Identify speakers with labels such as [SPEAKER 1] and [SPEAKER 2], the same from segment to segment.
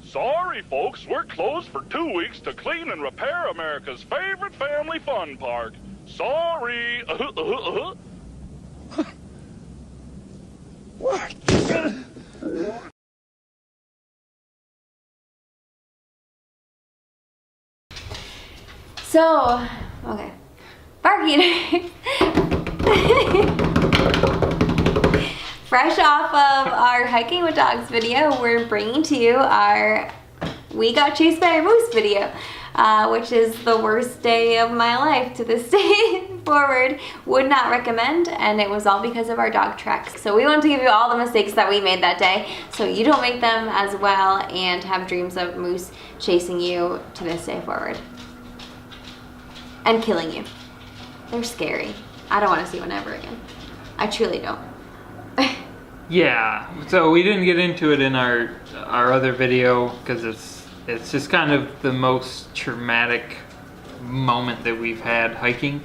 [SPEAKER 1] Sorry, folks, we're closed for 2 weeks to clean and repair America's favorite family fun park. Sorry.
[SPEAKER 2] What?
[SPEAKER 3] So, okay. Barkeaters. Fresh off of our Hiking with Dogs video, we're bringing to you our We Got Chased by a Moose video, which is the worst day of my life to this day forward. Would not recommend, and it was all because of our dog Trek. So we want to give you all the mistakes that we made that day so you don't make them as well and have dreams of moose chasing you to this day forward. And killing you. They're scary. I don't want to see one ever again. I truly don't.
[SPEAKER 4] Yeah, so we didn't get into it in our other video because it's just kind of the most traumatic moment that we've had hiking,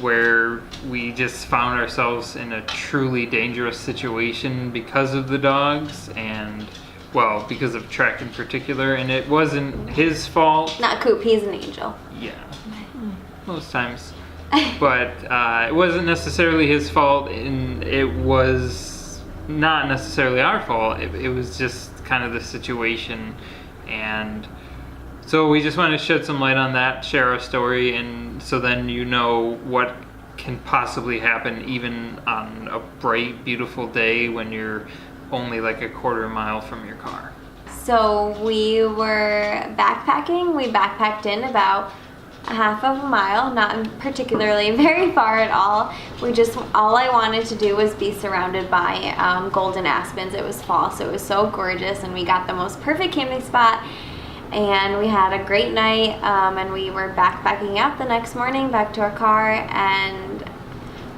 [SPEAKER 4] where we just found ourselves in a truly dangerous situation because of the dogs and, well, because of Trek in particular, and it wasn't his fault.
[SPEAKER 3] Not Coop, he's an angel.
[SPEAKER 4] Yeah, most times. But it wasn't necessarily his fault, and it was not necessarily our fault. It was just kind of the situation, and so we just want to shed some light on that, share our story, and so then you know what can possibly happen even on a bright, beautiful day when you're only like a quarter mile from your car.
[SPEAKER 3] So we were backpacking. We backpacked in about a half of a mile, not particularly very far at all. All I wanted to do was be surrounded by golden aspens. It was fall, so it was so gorgeous, and we got the most perfect camping spot, and we had a great night, and we were backpacking out the next morning back to our car, and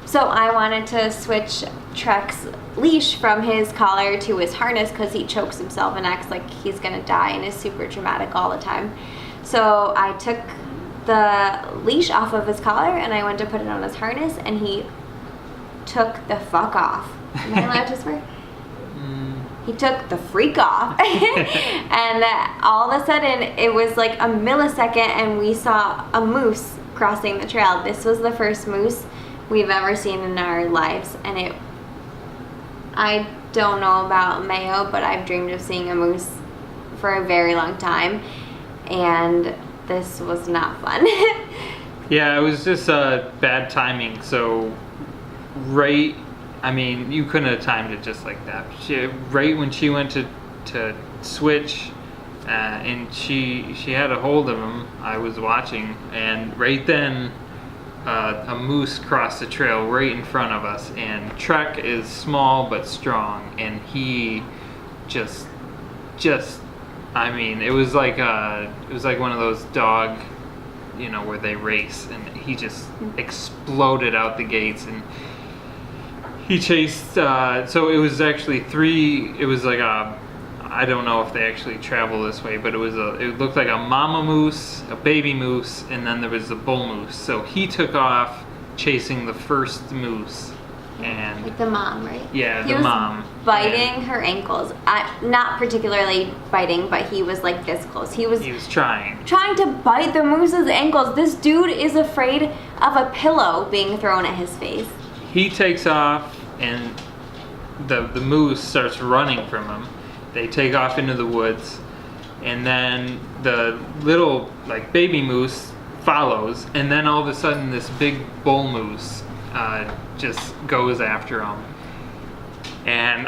[SPEAKER 3] so I wanted to switch Trek's leash from his collar to his harness because he chokes himself and acts like he's gonna die and is super dramatic all the time. So I took the leash off of his collar and I went to put it on his harness, and he took the fuck off. Am I allowed to swear? He took the freak off. And all of a sudden it was like a millisecond and we saw a moose crossing the trail. This was the first moose we've ever seen in our lives, and I don't know about Mayo, but I've dreamed of seeing a moose for a very long time, and this was not fun.
[SPEAKER 4] Yeah, it was just bad timing. So you couldn't have timed it just like that. Right when she went to switch, and she had a hold of him, I was watching, and right then a moose crossed the trail right in front of us, and Trek is small but strong, and he just it was like one of those dog, where they race, and he just exploded out the gates, and he chased, so it was actually I don't know if they actually travel this way, but it looked like a mama moose, a baby moose, and then there was a bull moose. So he took off chasing the first moose, and
[SPEAKER 3] like the mom, right?
[SPEAKER 4] Yeah,
[SPEAKER 3] he
[SPEAKER 4] the mom.
[SPEAKER 3] Biting her ankles. Not particularly biting, but he was like this close. He was
[SPEAKER 4] trying
[SPEAKER 3] to bite the moose's ankles. This dude is afraid of a pillow being thrown at his face.
[SPEAKER 4] He takes off, and the moose starts running from him. They take off into the woods, and then the little baby moose follows, and then all of a sudden this big bull moose just goes after him, and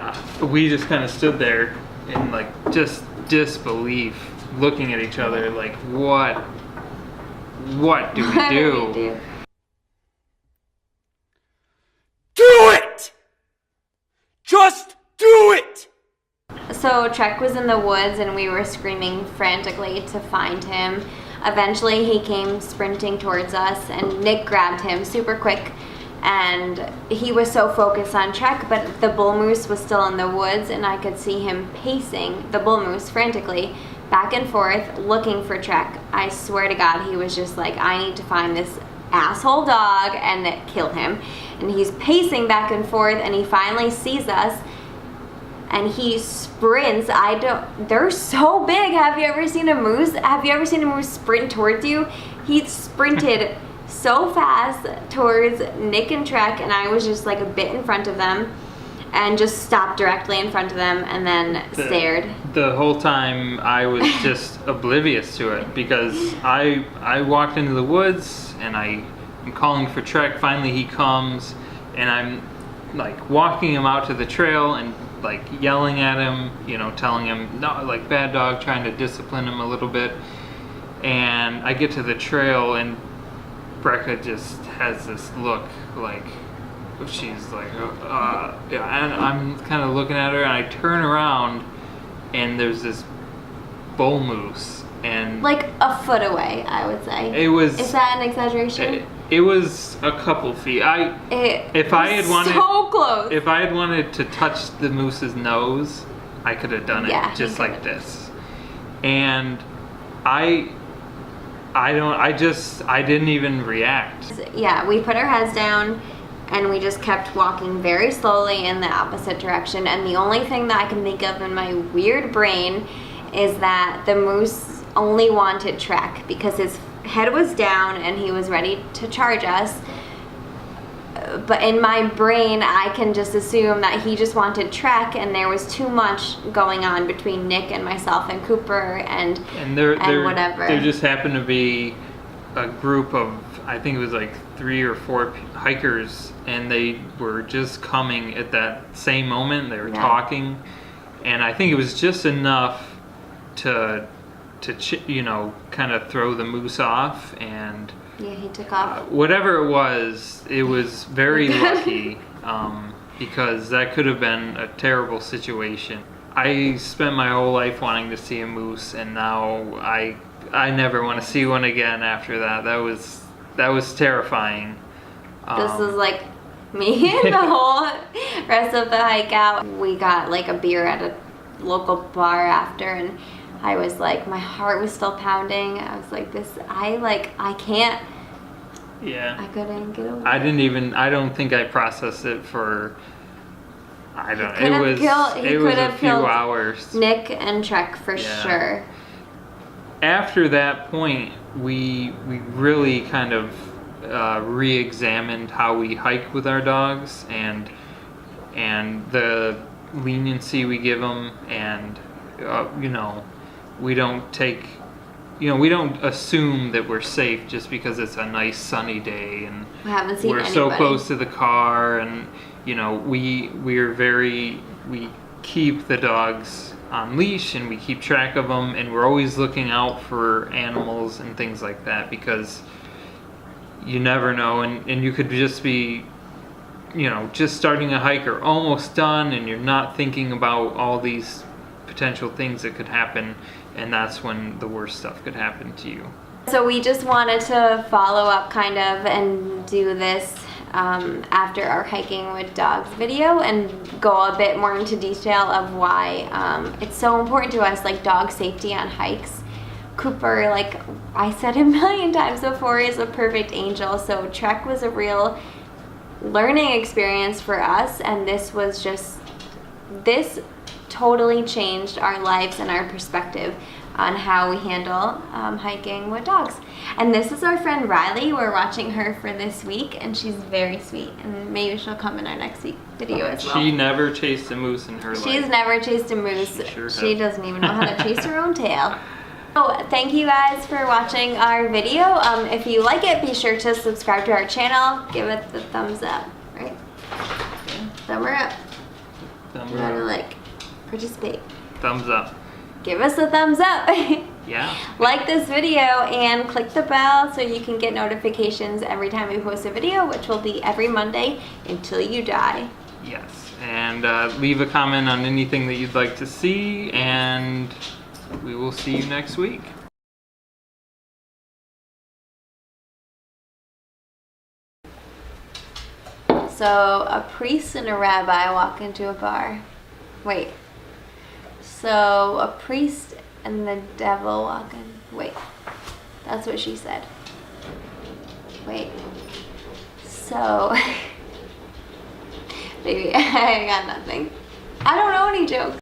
[SPEAKER 4] we just kind of stood there in just disbelief, looking at each other like, what do we do?
[SPEAKER 2] Do it! Just do it!
[SPEAKER 3] So Trek was in the woods and we were screaming frantically to find him. Eventually he came sprinting towards us, and Nick grabbed him super quick, and he was so focused on Trek, but the bull moose was still in the woods, and I could see him pacing the bull moose frantically back and forth looking for Trek. I swear to God, he was just like, I need to find this asshole dog and kill him. And he's pacing back and forth, and he finally sees us, and he sprints. They're so big. Have you ever seen a moose? Have you ever seen a moose sprint towards you? He sprinted so fast towards Nick and Trek, and I was just like a bit in front of them, and just stopped directly in front of them, and then stared.
[SPEAKER 4] The whole time I was just oblivious to it, because I walked into the woods and I'm calling for Trek. Finally he comes, and I'm like walking him out to the trail and like yelling at him, you know, telling him no, like bad dog, trying to discipline him a little bit. And I get to the trail and Brecca just has this look like she's like yeah, and I'm kind of looking at her, and I turn around and there's this bull moose, and
[SPEAKER 3] like a foot away, I would say.
[SPEAKER 4] It was.
[SPEAKER 3] Is that an exaggeration?
[SPEAKER 4] It was a couple feet. If I had wanted
[SPEAKER 3] so close.
[SPEAKER 4] If I had wanted to touch the moose's nose, I could have done it just like this. And I didn't even react.
[SPEAKER 3] Yeah, we put our heads down and we just kept walking very slowly in the opposite direction. And the only thing that I can think of in my weird brain is that the moose only wanted Trek because his head was down and he was ready to charge us. But in my brain, I can just assume that he just wanted Trek, and there was too much going on between Nick and myself and Cooper and whatever.
[SPEAKER 4] There just happened to be a group of, I think it was like 3 or 4 hikers, and they were just coming at that same moment. They were talking, and I think it was just enough to you know, kind of throw the moose off. And
[SPEAKER 3] yeah, he took off.
[SPEAKER 4] Whatever it was very lucky, because that could have been a terrible situation. I spent my whole life wanting to see a moose, and now I never want to see one again after that. That was terrifying.
[SPEAKER 3] This is like me the whole rest of the hike out. We got like a beer at a local bar after, and I was like, my heart was still pounding. I was like, I can't.
[SPEAKER 4] Yeah.
[SPEAKER 3] I couldn't get over
[SPEAKER 4] it. I don't think I processed it for, it was a few hours.
[SPEAKER 3] Nick and Trek for sure.
[SPEAKER 4] After that point, we really kind of re-examined how we hike with our dogs, and the leniency we give them, and you know, we don't assume that we're safe just because it's a nice sunny day and
[SPEAKER 3] we haven't seen anybody.
[SPEAKER 4] So close to the car, and you know, we keep the dogs on leash, and we keep track of them, and we're always looking out for animals and things like that, because you never know, and you could just be, you know, just starting a hike or almost done, and you're not thinking about all these potential things that could happen, and that's when the worst stuff could happen to you.
[SPEAKER 3] So we just wanted to follow up kind of and do this after our hiking with dogs video, and go a bit more into detail of why it's so important to us, like dog safety on hikes. Cooper, like I said a million times before, is a perfect angel, so Trek was a real learning experience for us, and this totally changed our lives and our perspective on how we handle hiking with dogs. And this is our friend Riley. We're watching her for this week, and she's very sweet, and maybe she'll come in our next week video as well.
[SPEAKER 4] She never chased a moose in her life.
[SPEAKER 3] She's never chased a moose. She doesn't even know how to chase her own tail. So thank you guys for watching our video. If you like it, be sure to subscribe to our channel. Give it the thumbs up, right? Yeah. Thumb her up.
[SPEAKER 4] Thumb
[SPEAKER 3] you
[SPEAKER 4] her
[SPEAKER 3] gotta
[SPEAKER 4] up.
[SPEAKER 3] like participate.
[SPEAKER 4] Thumbs up.
[SPEAKER 3] Give us a thumbs up.
[SPEAKER 4] Yeah.
[SPEAKER 3] Like this video and click the bell so you can get notifications every time we post a video, which will be every Monday until you die.
[SPEAKER 4] Yes. And leave a comment on anything that you'd like to see, and we will see you next week.
[SPEAKER 3] So a priest and a rabbi walk into a bar. Wait. So a priest and the devil walk in. Wait. That's what she said. Wait. So. Baby, I got nothing. I don't know any joke.